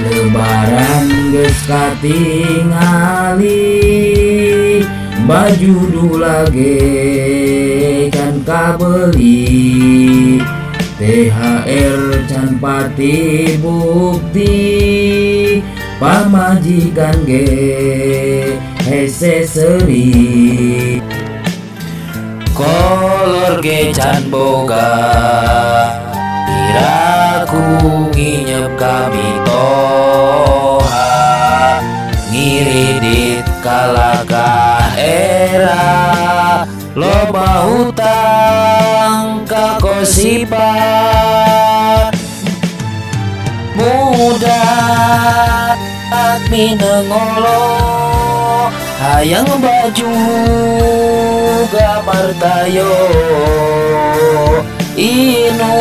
Lebaran geus katingali, baju dula ge can kabeli, THR can pati bukti, pamajikan ge hese seuri. Kolor ge can boga, iraku nginyep kami toha, ngiridit kalaka era, loba hutang kakosipan. Muda minengolo, hayang baju gambar tayo, inung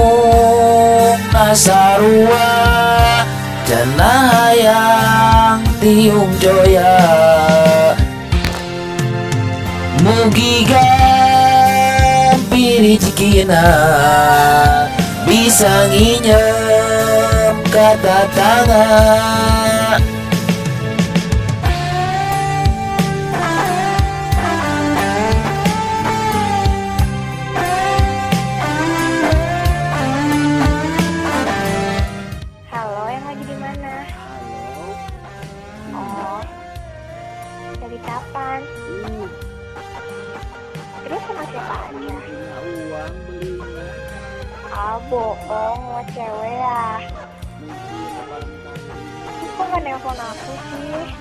nasarua, cenah hayang tiung joya. Mugi gampiri cikina, bisa nginyem kata tangan. Halo, yang lagi di mana? Oh, dari kapan? Terus sama siapa aja? Uang belinya Ah, bohong, mau cewek ya? Kok gak nelpon aku sih?